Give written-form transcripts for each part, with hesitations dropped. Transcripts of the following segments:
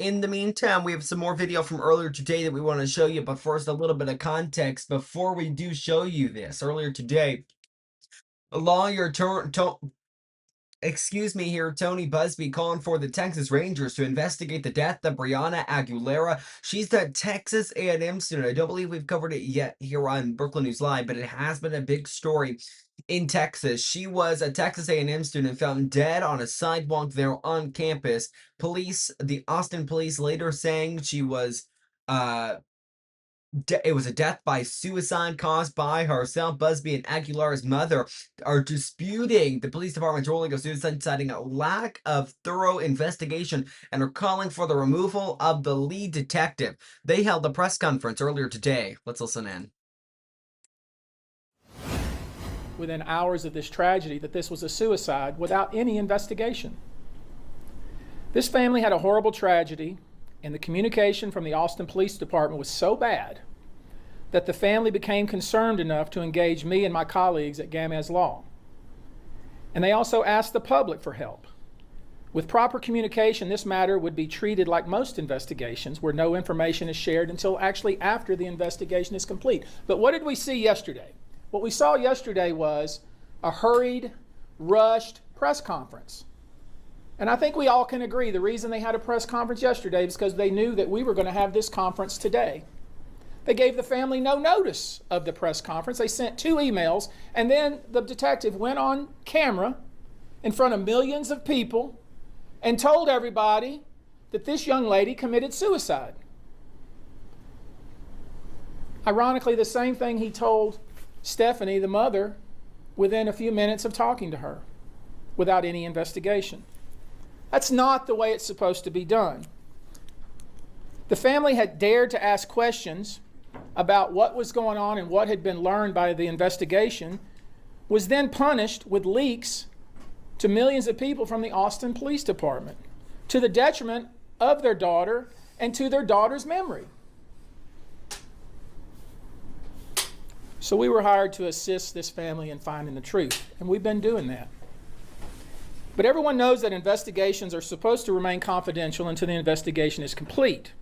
In the meantime, we have some more video from earlier today that we want to show you, but first, a little bit of context before we do show you this. Earlier today, a lawyer Tony Busby calling for the Texas Rangers to investigate the death of Brianna Aguilera. She's the Texas A&M student. I don't believe we've covered it yet here on Brooklyn News Live, but it has been a big story in Texas. She was a Texas A&M student found dead on a sidewalk there on campus. The Austin police later saying she was it was a death by suicide caused by herself. Busby and Aguilera's mother are disputing the police department's ruling of suicide, citing a lack of thorough investigation, and are calling for the removal of the lead detective. They held a press conference earlier today. Let's listen in. Within hours of this tragedy, that this was a suicide without any investigation. This family had a horrible tragedy, and the communication from the Austin Police Department was so bad that the family became concerned enough to engage me and my colleagues at Gamez Law. And they also asked the public for help. With proper communication, this matter would be treated like most investigations, where no information is shared until actually after the investigation is complete. But what did we see yesterday? What we saw yesterday was a hurried, rushed press conference. And I think we all can agree the reason they had a press conference yesterday is because they knew that we were going to have this conference today. They gave the family no notice of the press conference. They sent 2 emails, and then the detective went on camera in front of millions of people and told everybody that this young lady committed suicide. Ironically, the same thing he told Stephanie, the mother, within a few minutes of talking to her, without any investigation. That's not the way it's supposed to be done. The family had dared to ask questions about what was going on and what had been learned by the investigation, was then punished with leaks to millions of people from the Austin Police Department, to the detriment of their daughter and to their daughter's memory. So we were hired to assist this family in finding the truth, and we've been doing that. But everyone knows that investigations are supposed to remain confidential until the investigation is complete.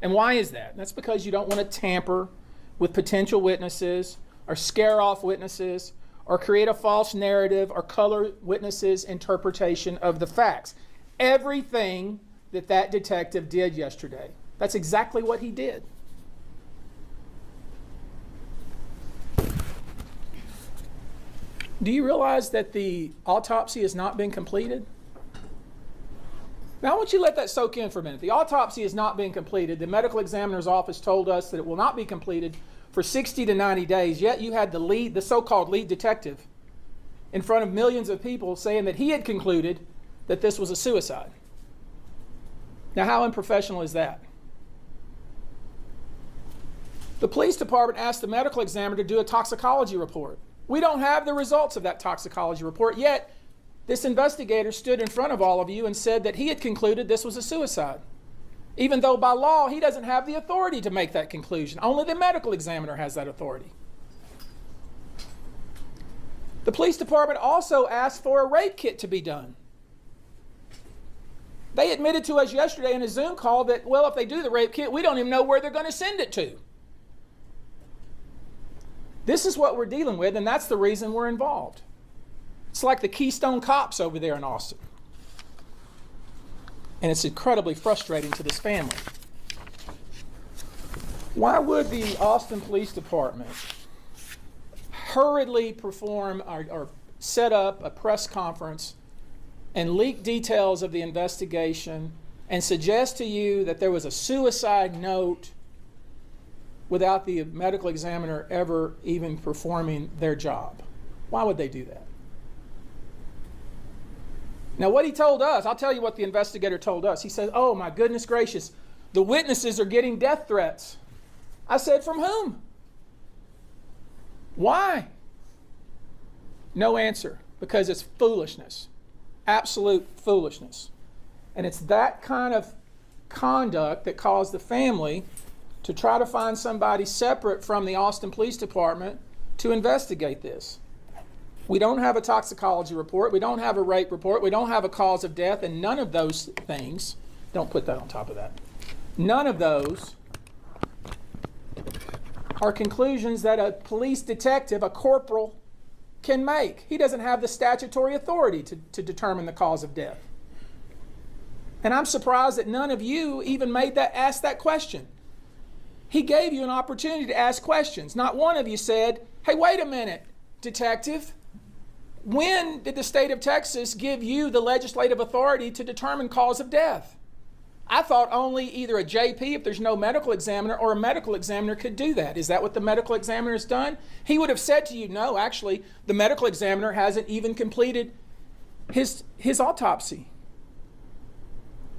And why is that? That's because you don't want to tamper with potential witnesses or scare off witnesses or create a false narrative or color witnesses' interpretation of the facts. Everything that detective did yesterday, that's exactly what he did. Do you realize that the autopsy has not been completed? Now I want you to let that soak in for a minute. The autopsy has not been completed. The medical examiner's office told us that it will not be completed for 60 to 90 days, yet you had the so-called lead detective in front of millions of people saying that he had concluded that this was a suicide. Now how unprofessional is that? The police department asked the medical examiner to do a toxicology report. We don't have the results of that toxicology report, yet this investigator stood in front of all of you and said that he had concluded this was a suicide, even though by law he doesn't have the authority to make that conclusion. Only the medical examiner has that authority. The police department also asked for a rape kit to be done. They admitted to us yesterday in a Zoom call that, well, if they do the rape kit, we don't even know where they're going to send it to. This is what we're dealing with, and that's the reason we're involved. It's like the Keystone Cops over there in Austin. And it's incredibly frustrating to this family. Why would the Austin Police Department hurriedly perform or set up a press conference and leak details of the investigation and suggest to you that there was a suicide note without the medical examiner ever even performing their job? Why would they do that? Now what he told us, I'll tell you what the investigator told us. He said, oh my goodness gracious, the witnesses are getting death threats. I said, from whom? Why? No answer, because it's foolishness, absolute foolishness. And it's that kind of conduct that caused the family to try to find somebody separate from the Austin Police Department to investigate this. We don't have a toxicology report, we don't have a rape report, we don't have a cause of death, and none of those things Don't put that on top of that. None of those are conclusions that a police detective, a corporal, can make. He doesn't have the statutory authority to determine the cause of death. And I'm surprised that none of you even asked that question. He gave you an opportunity to ask questions. Not one of you said, hey, wait a minute, detective. When did the state of Texas give you the legislative authority to determine cause of death? I thought only either a JP, if there's no medical examiner, or a medical examiner could do that. Is that what the medical examiner has done? He would have said to you, no, actually, the medical examiner hasn't even completed his autopsy.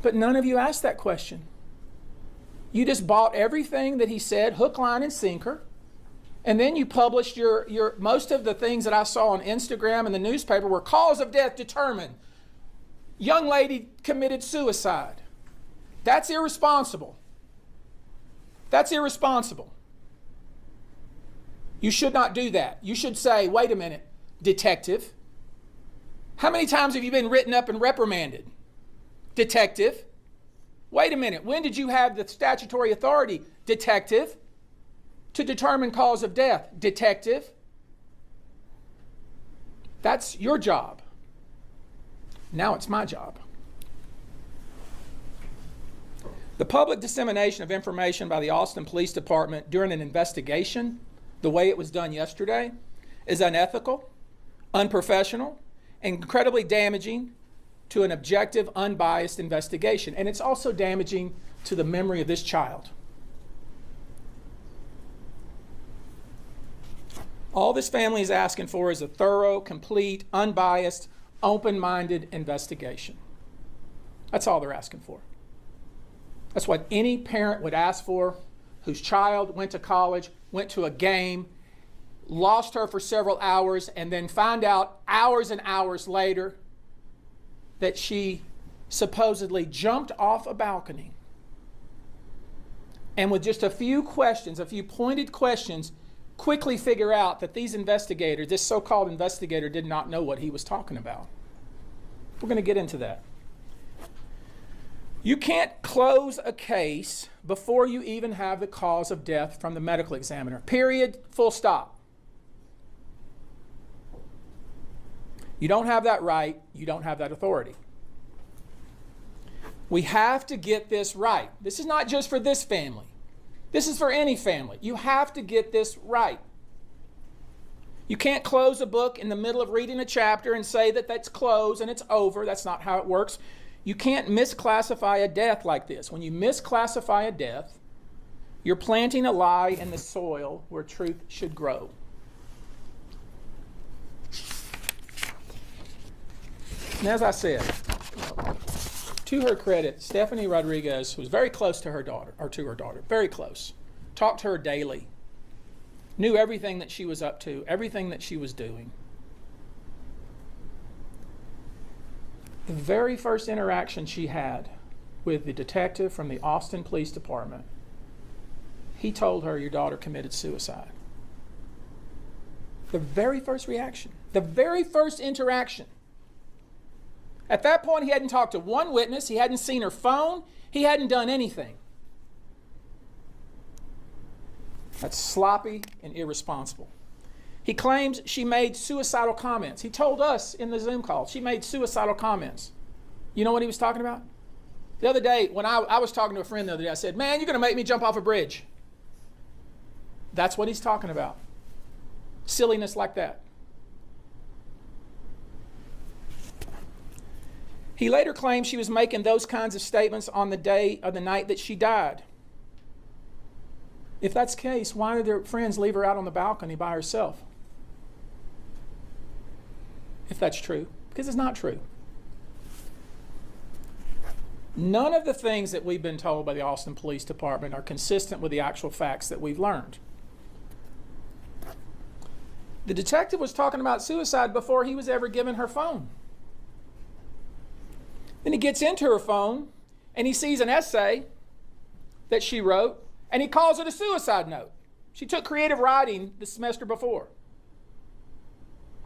But none of you asked that question. You just bought everything that he said, hook, line, and sinker. And then you published your most of the things that I saw on Instagram and the newspaper were cause of death determined. Young lady committed suicide. That's irresponsible. That's irresponsible. You should not do that. You should say, wait a minute, detective. How many times have you been written up and reprimanded? Detective. Wait a minute, when did you have the statutory authority, detective, to determine cause of death? Detective. That's your job. Now it's my job. The public dissemination of information by the Austin Police Department during an investigation, the way it was done yesterday, is unethical, unprofessional, and incredibly damaging to an objective, unbiased investigation. And it's also damaging to the memory of this child. All this family is asking for is a thorough, complete, unbiased, open-minded investigation. That's all they're asking for. That's what any parent would ask for whose child went to college, went to a game, lost her for several hours, and then found out hours and hours later that she supposedly jumped off a balcony. And with just a few questions, a few pointed questions, quickly figure out that these investigators, this so-called investigator, did not know what he was talking about. We're going to get into that. You can't close a case before you even have the cause of death from the medical examiner. Period. Full stop. You don't have that right. You don't have that authority. We have to get this right. This is not just for this family. This is for any family. You have to get this right. You can't close a book in the middle of reading a chapter and say that that's closed and it's over. That's not how it works. You can't misclassify a death like this. When you misclassify a death, you're planting a lie in the soil where truth should grow. And as I said, to her credit, Stephanie Rodriguez was very close to her daughter, very close. Talked to her daily. Knew everything that she was up to, everything that she was doing. The very first interaction she had with the detective from the Austin Police Department, he told her, your daughter committed suicide. The very first reaction, the very first interaction. At that point, he hadn't talked to one witness, he hadn't seen her phone, he hadn't done anything. That's sloppy and irresponsible. He claims she made suicidal comments. He told us in the Zoom call, she made suicidal comments. You know what he was talking about? The other day, when I was talking to a friend the other day, I said, man, you're going to make me jump off a bridge. That's what he's talking about. Silliness like that. He later claimed she was making those kinds of statements on the day or the night that she died. If that's the case, why did her friends leave her out on the balcony by herself? If that's true, because it's not true. None of the things that we've been told by the Austin Police Department are consistent with the actual facts that we've learned. The detective was talking about suicide before he was ever given her phone. Then he gets into her phone and he sees an essay that she wrote and he calls it a suicide note. She took creative writing the semester before.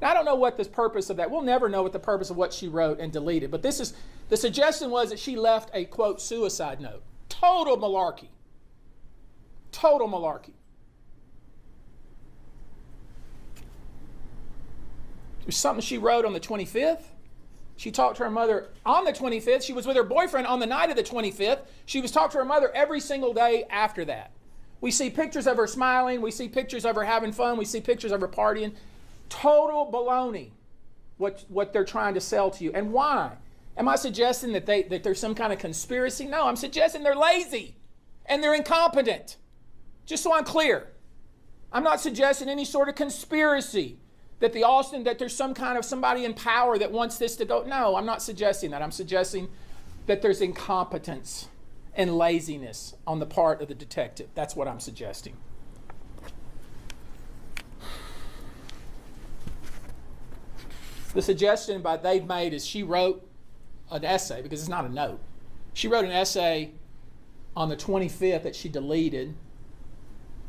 Now, I don't know what the purpose of that. We'll never know what the purpose of what she wrote and deleted. But this is, the suggestion was that she left a, quote, suicide note. Total malarkey. Total malarkey. There's something she wrote on the 25th. She talked to her mother on the 25th. She was with her boyfriend on the night of the 25th. She was talking to her mother every single day after that. We see pictures of her smiling. We see pictures of her having fun. We see pictures of her partying. Total baloney, what they're trying to sell to you. And why? Am I suggesting that there's some kind of conspiracy? No, I'm suggesting they're lazy and they're incompetent. Just so I'm clear. I'm not suggesting any sort of conspiracy that that there's some kind of somebody in power that wants this to go. No, I'm not suggesting that. I'm suggesting that there's incompetence and laziness on the part of the detective. That's what I'm suggesting. The suggestion they've made is she wrote an essay, because it's not a note. She wrote an essay on the 25th that she deleted,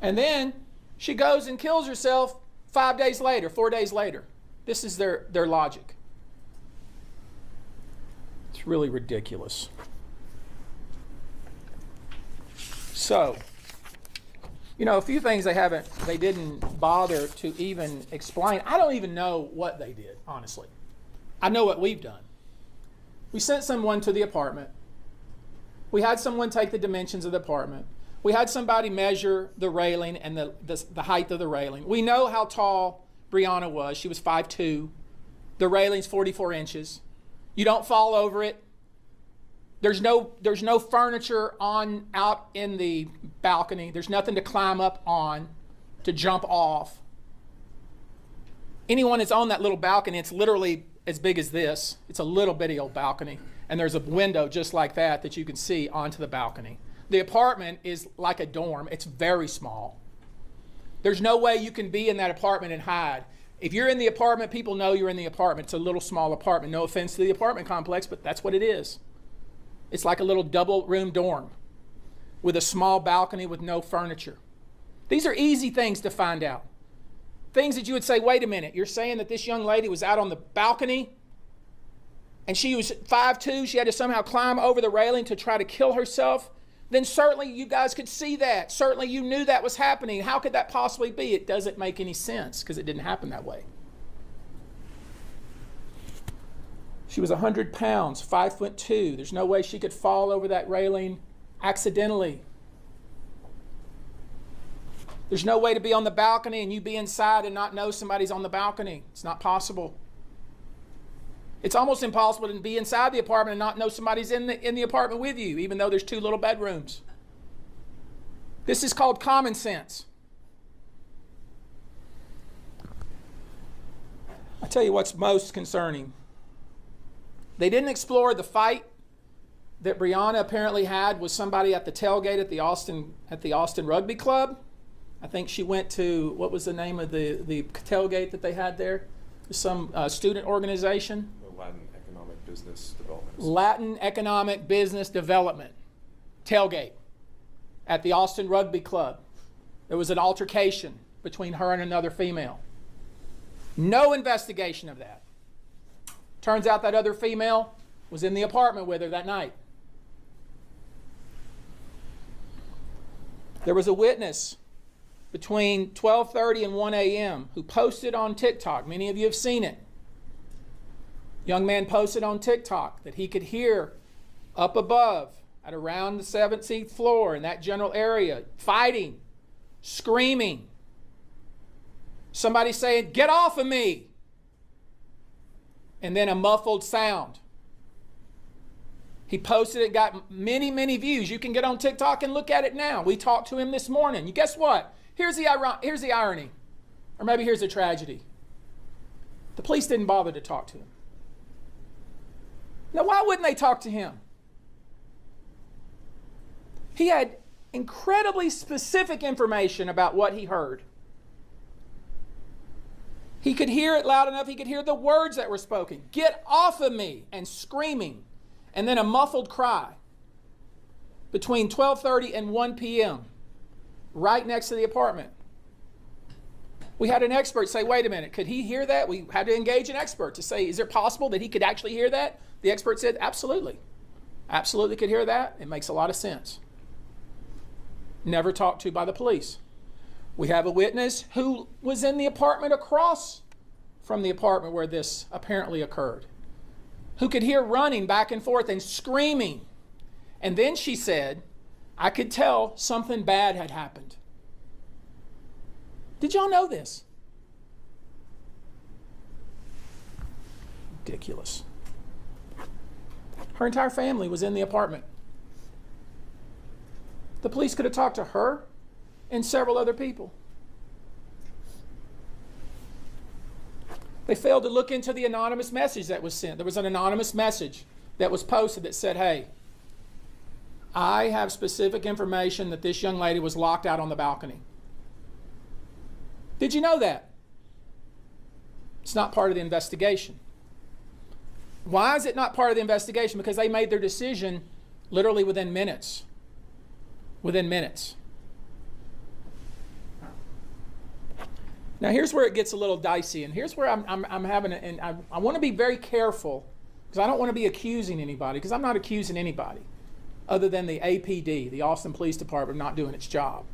and then she goes and kills herself 4 days later. This is their logic. It's really ridiculous. So, a few things they didn't bother to even explain. I don't even know what they did, honestly. I know what we've done. We sent someone to the apartment. We had someone take the dimensions of the apartment. We had somebody measure the railing and the height of the railing. We know how tall Brianna was. She was 5'2". The railing's 44 inches. You don't fall over it. There's no furniture out in the balcony. There's nothing to climb up on, to jump off. Anyone that's on that little balcony, it's literally as big as this. It's a little bitty old balcony. And there's a window just like that you can see onto the balcony. The apartment is like a dorm. It's very small. There's no way you can be in that apartment and hide. If you're in the apartment, people know you're in the apartment. It's a little small apartment. No offense to the apartment complex, but that's what it is. It's like a little double-room dorm with a small balcony with no furniture. These are easy things to find out. Things that you would say, wait a minute, you're saying that this young lady was out on the balcony and she was 5'2", she had to somehow climb over the railing to try to kill herself? Then certainly you guys could see that. Certainly you knew that was happening. How could that possibly be? It doesn't make any sense because it didn't happen that way. She was 100 pounds, 5'2". There's no way she could fall over that railing accidentally. There's no way to be on the balcony and you be inside and not know somebody's on the balcony. It's not possible. It's almost impossible to be inside the apartment and not know somebody's in the apartment with you, even though there's 2 little bedrooms. This is called common sense. I tell you what's most concerning. They didn't explore the fight that Brianna apparently had with somebody at the tailgate at the Austin Rugby Club. I think she went to, what was the name of the tailgate that they had there? Some student organization. Latin Economic Business Development. Latin Economic Business Development tailgate at the Austin Rugby Club. There was an altercation between her and another female. No investigation of that. Turns out that other female was in the apartment with her that night. There was a witness between 12:30 and 1 a.m. who posted on TikTok. Many of you have seen it. Young man posted on TikTok that he could hear up above at around the 17th floor in that general area fighting, screaming. Somebody saying, "Get off of me!" And then a muffled sound. He posted it, got many, many views. You can get on TikTok and look at it now. We talked to him this morning. You guess what? Here's the irony. Or maybe here's the tragedy. The police didn't bother to talk to him. Now, why wouldn't they talk to him? He had incredibly specific information about what he heard. He could hear it loud enough. He could hear the words that were spoken. "Get off of me," and screaming. And then a muffled cry between 12:30 and 1 p.m. right next to the apartment. We had an expert say, wait a minute, could he hear that? We had to engage an expert to say, is it possible that he could actually hear that? The expert said, absolutely. Absolutely could hear that. It makes a lot of sense. Never talked to by the police. We have a witness who was in the apartment across from the apartment where this apparently occurred, who could hear running back and forth and screaming. And then she said, I could tell something bad had happened. Did y'all know this? Ridiculous. Her entire family was in the apartment. The police could have talked to her and several other people. They failed to look into the anonymous message that was sent. There was an anonymous message that was posted that said, hey, I have specific information that this young lady was locked out on the balcony. Did you know that? It's not part of the investigation. Why is it not part of the investigation? Because they made their decision literally within minutes. Within minutes. Now here's where it gets a little dicey, and here's where I'm having it, and I want to be very careful because I don't want to be accusing anybody, because I'm not accusing anybody other than the APD, the Austin Police Department, not doing its job.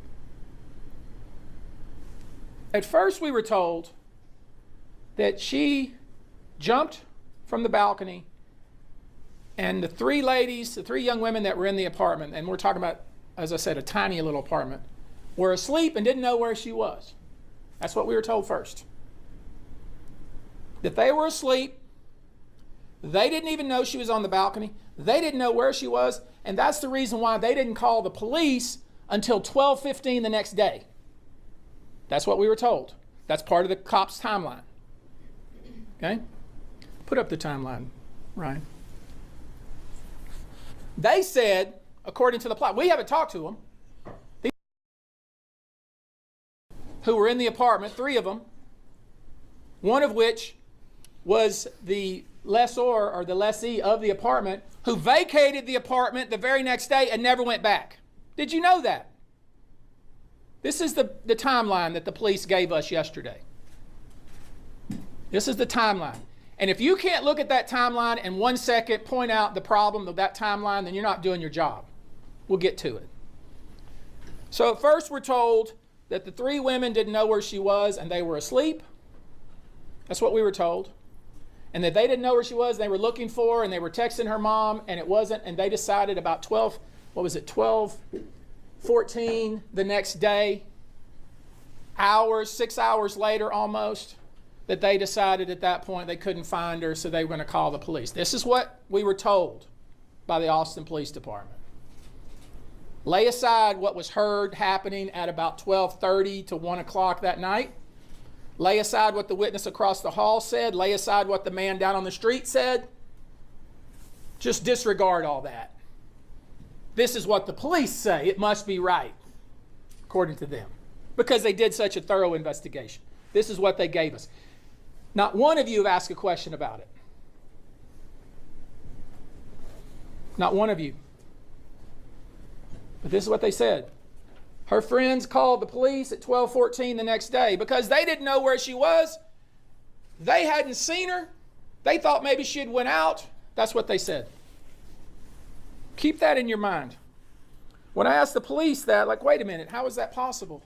At first we were told that she jumped from the balcony and the three ladies, the three young women that were in the apartment, and we're talking about, as I said, a tiny little apartment, were asleep and didn't know where she was. That's what we were told first. That they were asleep, they didn't even know she was on the balcony, they didn't know where she was, and that's the reason why they didn't call the police until 12:15 the next day. That's what we were told. That's part of the cops' timeline. Okay? Put up the timeline, Ryan. They said, according to the plot, we haven't talked to them, these who were in the apartment, three of them, one of which was the lessor or the lessee of the apartment, who vacated the apartment the very next day and never went back. Did you know that? This is the timeline that the police gave us yesterday. This is the timeline. And if you can't look at that timeline and 1 second point out the problem of that timeline, then you're not doing your job. We'll get to it. So at first we're told that the three women didn't know where she was and they were asleep. That's what we were told. And that they didn't know where she was, they were looking for her, and they were texting her mom, and it wasn't, and they decided about 12:14 the next day, 6 hours later almost, that they decided at that point they couldn't find her, so they were going to call the police. This is what we were told by the Austin Police Department. Lay aside what was heard happening at about 12:30 to 1 o'clock that night. Lay aside what the witness across the hall said. Lay aside what the man down on the street said. Just disregard all that. This is what the police say. It must be right, according to them, because they did such a thorough investigation. This is what they gave us. Not one of you have asked a question about it. Not one of you. But this is what they said. Her friends called the police at 12:14 the next day because they didn't know where she was. They hadn't seen her. They thought maybe she had went out. That's what they said. Keep that in your mind. When I asked the police that, like, wait a minute, how is that possible?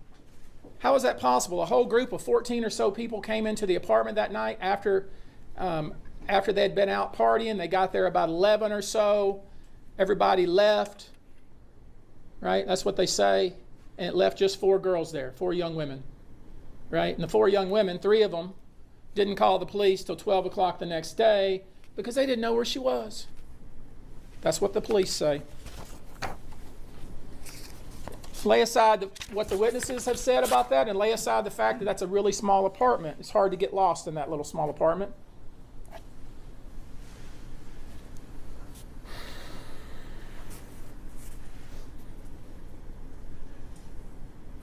How is that possible? A whole group of 14 or so people came into the apartment that night after they'd been out partying. They got there about 11 or so. Everybody left. Right? That's what they say. And it left just 4 girls there, 4 young women. Right? And the 4 young women, 3 of them didn't call the police till 12 o'clock the next day because they didn't know where she was. That's what the police say. Lay aside what the witnesses have said about that, and lay aside the fact that that's a really small apartment. It's hard to get lost in that little small apartment.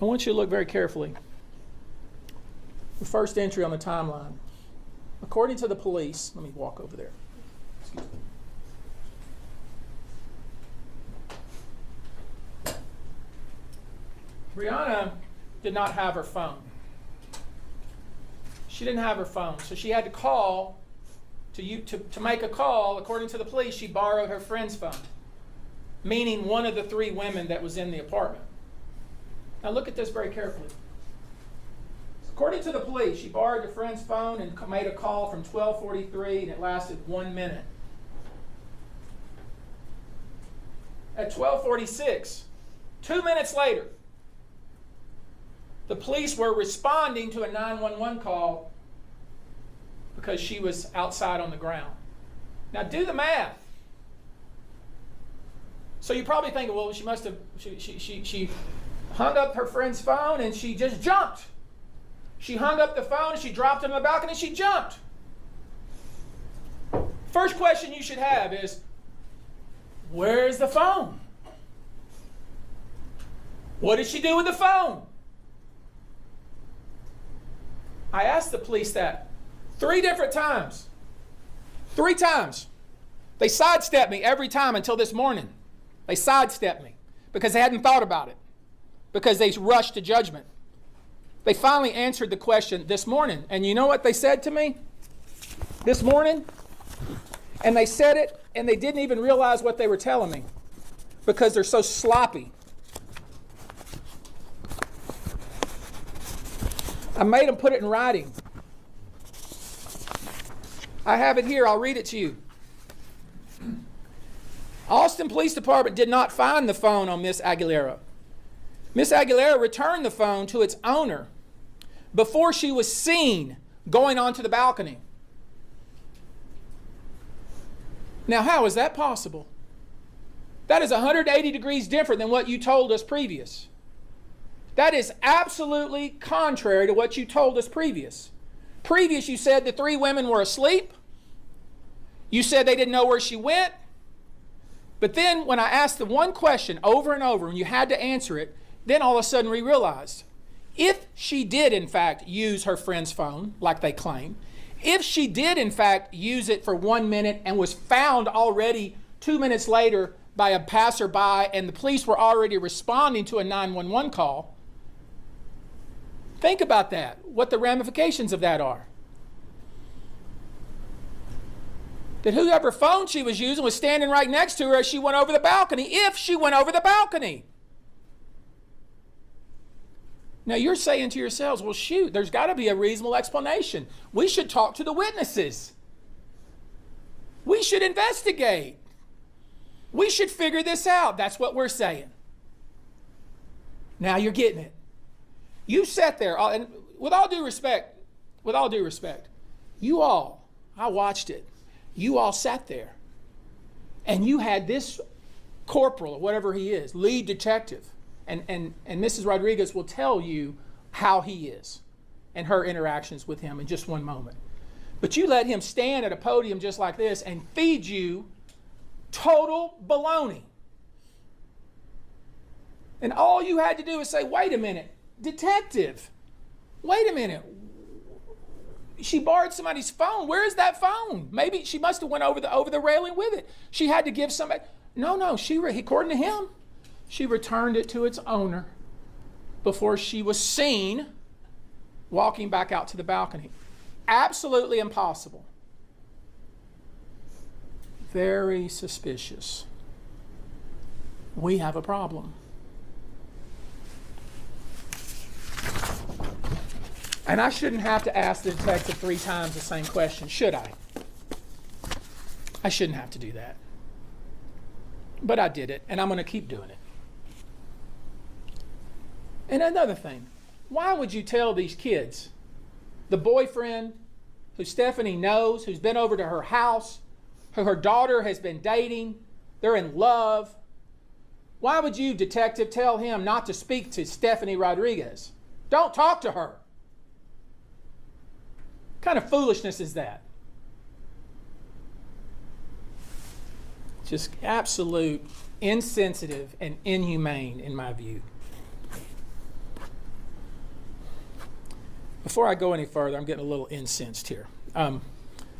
I want you to look very carefully. The first entry on the timeline. According to the police, let me walk over there. Excuse me. Brianna did not have her phone. She didn't have her phone, so she had to call to make a call. According to the police, she borrowed her friend's phone, meaning one of the three women that was in the apartment. Now look at this very carefully. According to the police, she borrowed her friend's phone and made a call from 12:43, and it lasted 1 minute. At 12:46, 2 minutes later, the police were responding to a 911 call because she was outside on the ground. Now do the math. So you're probably thinking, well, she must have, she hung up her friend's phone and she just jumped. She hung up the phone and she dropped it on the balcony and she jumped. First question you should have is, where's the phone? What did she do with the phone? I asked the police that 3 different times. 3 times. They sidestepped me every time until this morning. They sidestepped me because they hadn't thought about it, because they rushed to judgment. They finally answered the question this morning. And you know what they said to me this morning? And they said it, and they didn't even realize what they were telling me because they're so sloppy. I made them put it in writing. I have it here. I'll read it to you. Austin Police Department did not find the phone on Miss Aguilera. Miss Aguilera returned the phone to its owner before she was seen going onto the balcony. Now, how is that possible? That is 180 degrees different than what you told us previous. That is absolutely contrary to what you told us previous. Previous, you said the 3 women were asleep. You said they didn't know where she went. But then when I asked the one question over and over, and you had to answer it, then all of a sudden we realized, if she did in fact use her friend's phone, like they claim, if she did in fact use it for 1 minute and was found already 2 minutes later by a passerby and the police were already responding to a 911 call, think about that, what the ramifications of that are. That whoever phone she was using was standing right next to her as she went over the balcony, if she went over the balcony. Now you're saying to yourselves, well, shoot, there's got to be a reasonable explanation. We should talk to the witnesses. We should investigate. We should figure this out. That's what we're saying. Now you're getting it. You sat there, and with all due respect, you all, I watched it. You all sat there, and you had this corporal, or whatever he is, lead detective, and Mrs. Rodriguez will tell you how he is and her interactions with him in just one moment. But you let him stand at a podium just like this and feed you total baloney. And all you had to do is say, wait a minute, detective, wait a minute. She borrowed somebody's phone. Where is that phone? Maybe she must have went over the railing with it. She had to give somebody. No, according to him, she returned it to its owner before she was seen walking back out to the balcony. Absolutely impossible. Very suspicious. We have a problem. And I shouldn't have to ask the detective 3 times the same question, should I? I shouldn't have to do that. But I did it, and I'm going to keep doing it. And another thing, why would you tell these kids, the boyfriend who Stephanie knows, who's been over to her house, who her daughter has been dating, they're in love, why would you, detective, tell him not to speak to Stephanie Rodriguez? Don't talk to her. What kind of foolishness is that? Just absolute insensitive and inhumane in my view. Before I go any further, I'm getting a little incensed here.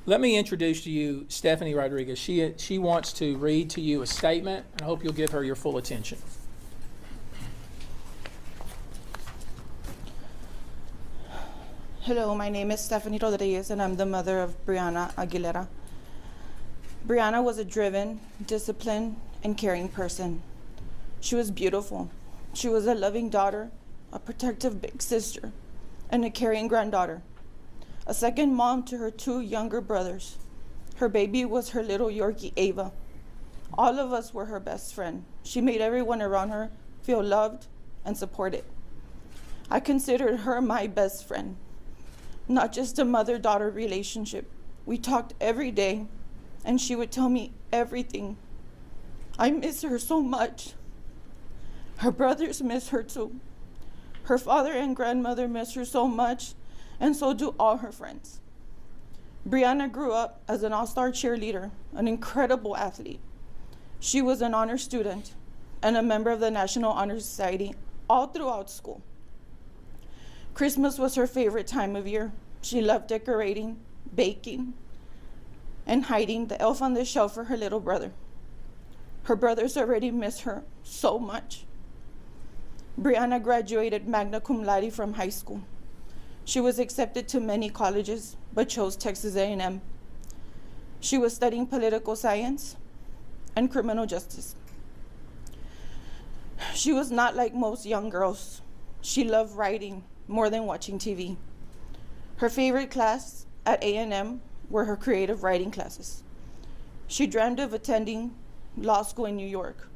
Let me introduce to you Stephanie Rodriguez. She wants to read to you a statement, and I hope you'll give her your full attention. Hello, my name is Stephanie Rodriguez, and I'm the mother of Brianna Aguilera. Brianna was a driven, disciplined, and caring person. She was beautiful. She was a loving daughter, a protective big sister, and a caring granddaughter. A second mom to her two younger brothers. Her baby was her little Yorkie, Ava. All of us were her best friend. She made everyone around her feel loved and supported. I considered her my best friend, not just a mother-daughter relationship. We talked every day, and she would tell me everything. I miss her so much. Her brothers miss her too. Her father and grandmother miss her so much, and so do all her friends. Brianna grew up as an all-star cheerleader, an incredible athlete. She was an honor student and a member of the National Honor Society all throughout school. Christmas was her favorite time of year. She loved decorating, baking, and hiding the elf on the shelf for her little brother. Her brothers already miss her so much. Brianna graduated magna cum laude from high school. She was accepted to many colleges, but chose Texas A&M. She was studying political science and criminal justice. She was not like most young girls. She loved writing more than watching TV. Her favorite class at A&M were her creative writing classes. She dreamed of attending law school in New York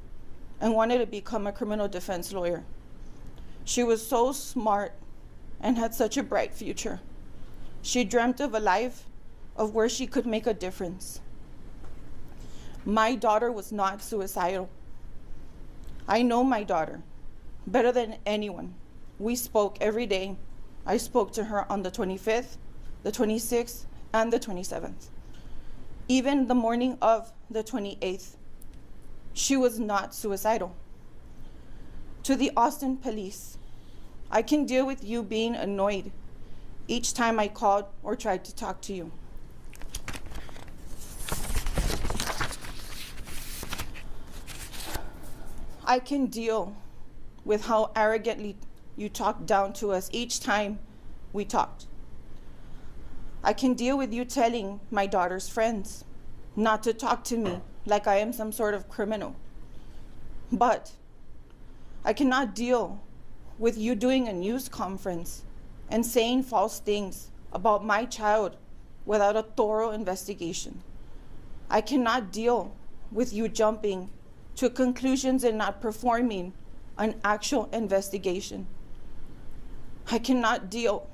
and wanted to become a criminal defense lawyer. She was so smart and had such a bright future. She dreamt of a life of where she could make a difference. My daughter was not suicidal. I know my daughter better than anyone. We spoke every day. I spoke to her on the 25th, the 26th, and the 27th. Even the morning of the 28th, she was not suicidal. To the Austin police, I can deal with you being annoyed each time I called or tried to talk to you. I can deal with how arrogantly you talked down to us each time we talked. I can deal with you telling my daughter's friends not to talk to me like I am some sort of criminal. But I cannot deal with you doing a news conference and saying false things about my child without a thorough investigation. I cannot deal with you jumping to conclusions and not performing an actual investigation. I cannot deal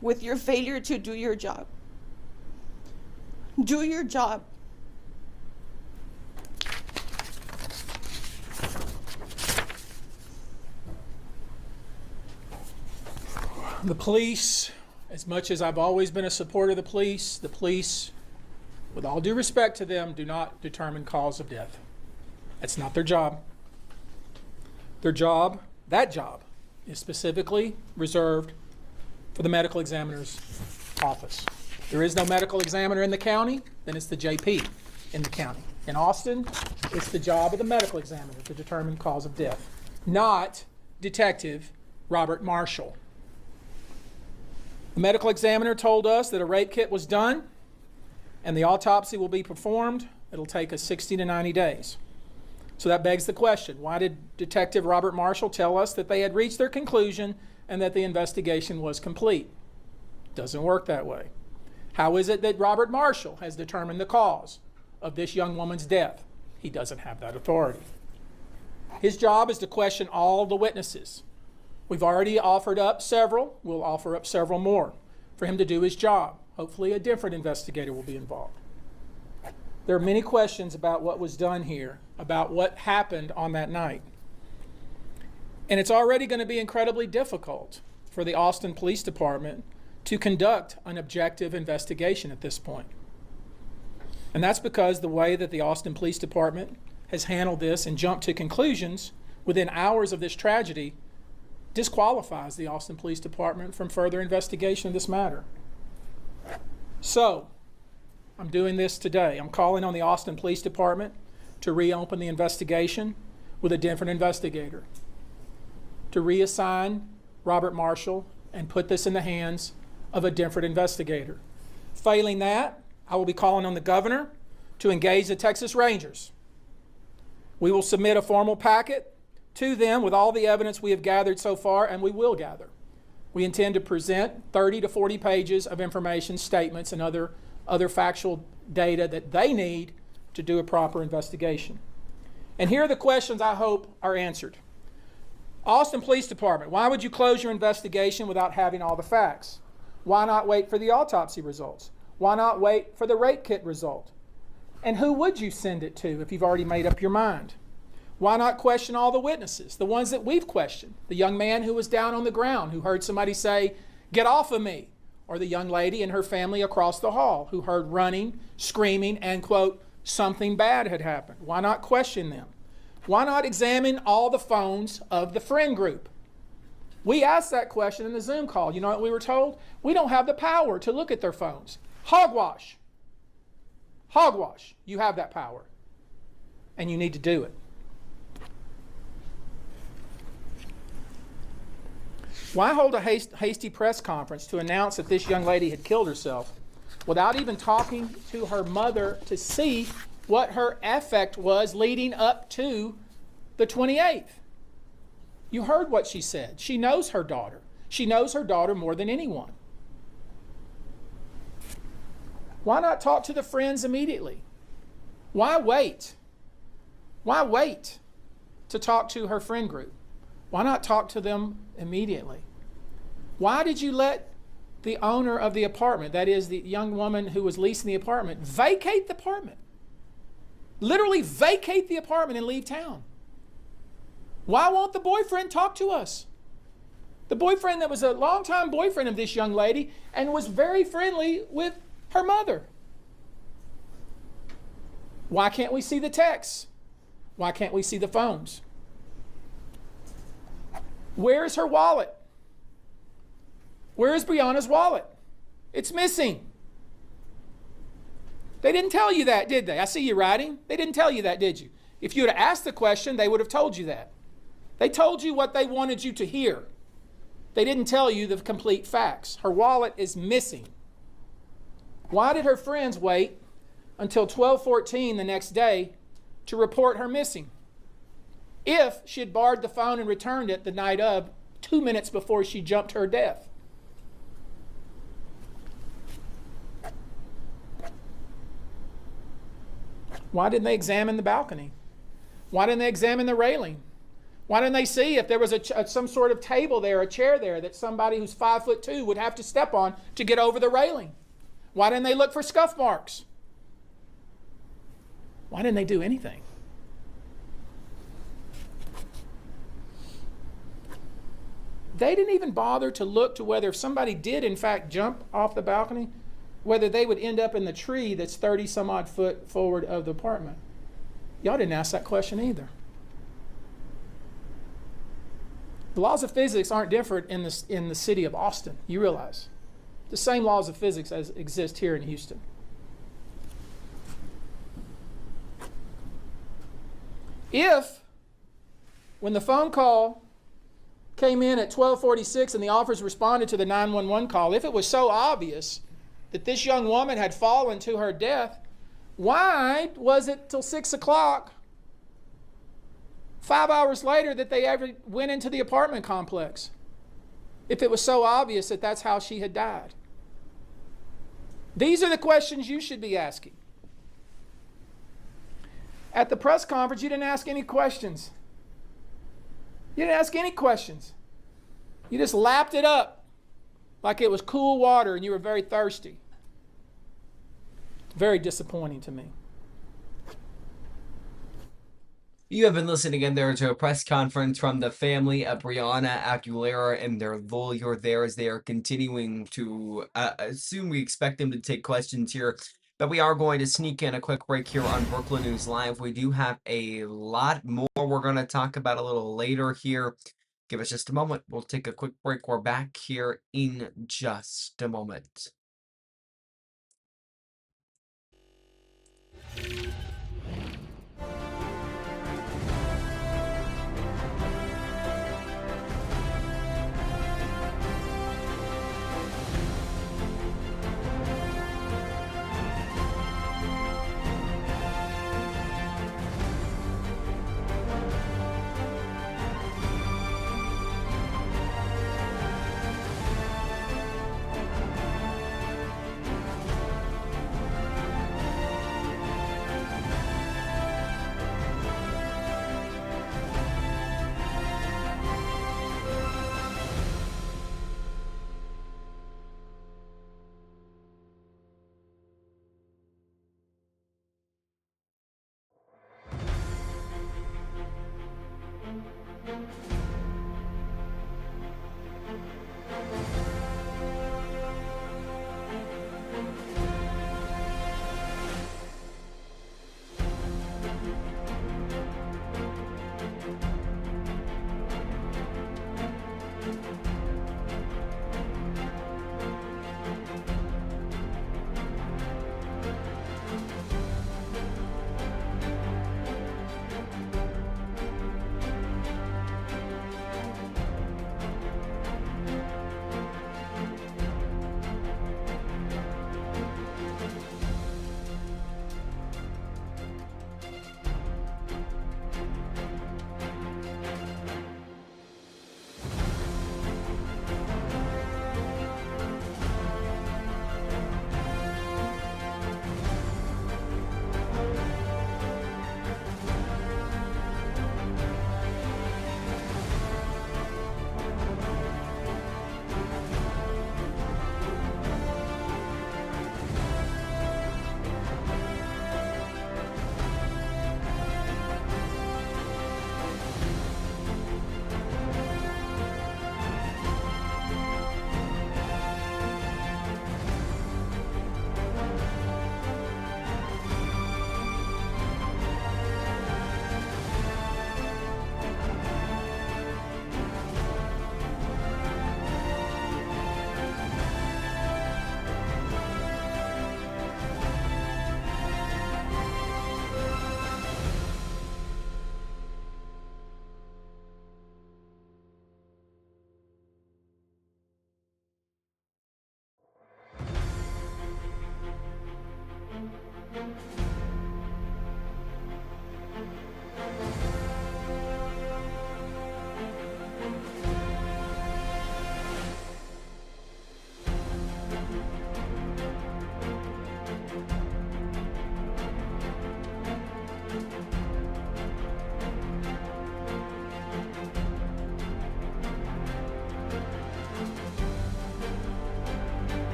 with your failure to do your job. Do your job. The police, as much as I've always been a supporter of the police, with all due respect to them, do not determine cause of death. That's not their job. Their job, that job, is specifically reserved for the medical examiner's office. There is no medical examiner in the county, then it's the JP in the county. In Austin, it's the job of the medical examiner to determine cause of death, not Detective Robert Marshall. The medical examiner told us that a rape kit was done and the autopsy will be performed. It'll take us 60 to 90 days. So that begs the question, why did Detective Robert Marshall tell us that they had reached their conclusion and that the investigation was complete? Doesn't work that way. How is it that Robert Marshall has determined the cause of this young woman's death? He doesn't have that authority. His job is to question all the witnesses. We've already offered up several. We'll offer up several more for him to do his job. Hopefully a different investigator will be involved. There are many questions about what was done here, about what happened on that night. And it's already going to be incredibly difficult for the Austin Police Department to conduct an objective investigation at this point. And that's because the way that the Austin Police Department has handled this and jumped to conclusions within hours of this tragedy disqualifies the Austin Police Department from further investigation of this matter. So, I'm doing this today. I'm calling on the Austin Police Department to reopen the investigation with a different investigator, to reassign Robert Marshall and put this in the hands of a different investigator. Failing that, I will be calling on the governor to engage the Texas Rangers. We will submit a formal packet to them with all the evidence we have gathered so far, and we will gather. We intend to present 30 to 40 pages of information, statements, and other factual data that they need to do a proper investigation. And here are the questions I hope are answered. Austin Police Department, why would you close your investigation without having all the facts? Why not wait for the autopsy results? Why not wait for the rape kit result? And who would you send it to if you've already made up your mind? Why not question all the witnesses, the ones that we've questioned? The young man who was down on the ground, who heard somebody say, "Get off of me," or the young lady and her family across the hall who heard running, screaming, and, quote, something bad had happened. Why not question them? Why not examine all the phones of the friend group? We asked that question in the Zoom call. You know what we were told? We don't have the power to look at their phones. Hogwash. Hogwash. You have that power. And you need to do it. Why hold a hasty press conference to announce that this young lady had killed herself without even talking to her mother to see what her affect was leading up to the 28th? You heard what she said. She knows her daughter. She knows her daughter more than anyone. Why not talk to the friends immediately? Why wait? Why wait to talk to her friend group? Why not talk to them immediately? Why did you let the owner of the apartment, that is the young woman who was leasing the apartment, vacate the apartment? Literally vacate the apartment and leave town. Why won't the boyfriend talk to us? The boyfriend that was a longtime boyfriend of this young lady and was very friendly with her mother. Why can't we see the texts? Why can't we see the phones? Where's her wallet? Where is Brianna's wallet? It's missing. They didn't tell you that, did they? I see you writing. They didn't tell you that, did you? If you had asked the question, they would have told you that. They told you what they wanted you to hear. They didn't tell you the complete facts. Her wallet is missing. Why did her friends wait until 12:14 the next day to report her missing? If she had borrowed the phone and returned it the night of, 2 minutes before she jumped her death. Why didn't they examine the balcony? Why didn't they examine the railing? Why didn't they see if there was some sort of table there, a chair there that somebody who's 5'2" would have to step on to get over the railing? Why didn't they look for scuff marks? Why didn't they do anything? They didn't even bother to look to whether if somebody did in fact jump off the balcony, whether they would end up in the tree that's 30 some odd foot forward of the apartment. Y'all didn't ask that question either. The laws of physics aren't different in the city of Austin, you realize. The same laws of physics as exist here in Houston. If, when the phone call came in at 12:46 and the officers responded to the 911 call, if it was so obvious that this young woman had fallen to her death, why was it till 6 o'clock, 5 hours later, that they ever went into the apartment complex? If it was so obvious that that's how she had died. These are the questions you should be asking. At the press conference, you didn't ask any questions. You didn't ask any questions. You just lapped it up like it was cool water and you were very thirsty. Very disappointing to me. You have been listening in there to a press conference from the family of Brianna Aguilera and their lawyer there as they are continuing to assume we expect them to take questions here. But we are going to sneak in a quick break here on Brooklyn News Live. We do have a lot more we're going to talk about a little later here. Give us just a moment. We'll take a quick break. We're back here in just a moment.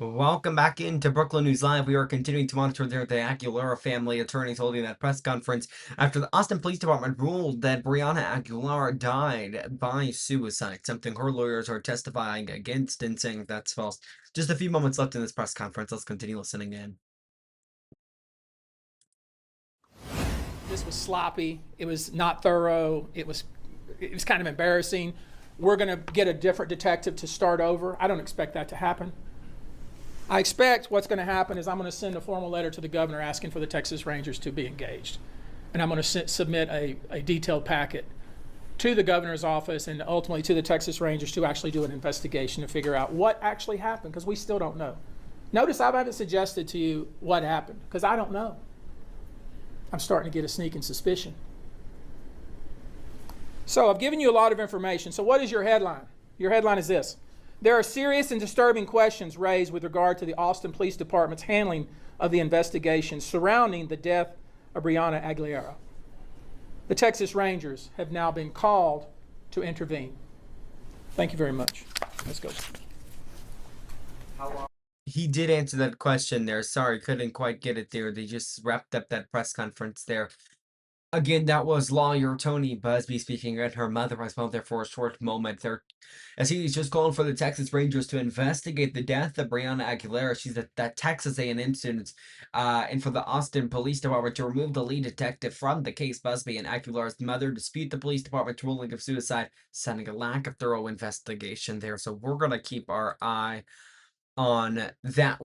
Welcome back into Brooklyn News Live. We are continuing to monitor the Aguilera family attorneys holding that press conference after the Austin Police Department ruled that Brianna Aguilera died by suicide, something her lawyers are testifying against and saying that's false. Just a few moments left in this press conference. Let's continue listening in. This was sloppy. It was not thorough. It was kind of embarrassing. We're going to get a different detective to start over. I don't expect that to happen. I expect what's going to happen is I'm going to send a formal letter to the governor asking for the Texas Rangers to be engaged. And I'm going to submit a detailed packet to the governor's office and ultimately to the Texas Rangers to actually do an investigation to figure out what actually happened, because we still don't know. Notice I haven't suggested to you what happened, because I don't know. I'm starting to get a sneaking suspicion. So I've given you a lot of information. So what is your headline? Your headline is this: there are serious and disturbing questions raised with regard to the Austin Police Department's handling of the investigation surrounding the death of Brianna Aguilera. The Texas Rangers have now been called to intervene. Thank you very much. Let's go. He did answer that question there. Sorry, couldn't quite get it there. They just wrapped up that press conference there. Again, that was lawyer Tony Busby speaking, and her mother as well there for a short moment there, as he's just calling for the Texas Rangers to investigate the death of Brianna Aguilera. She's that Texas A&M student, and for the Austin Police Department to remove the lead detective from the case. Busby and Aguilera's mother dispute the police department's ruling of suicide, citing a lack of thorough investigation there. So we're gonna keep our eye on that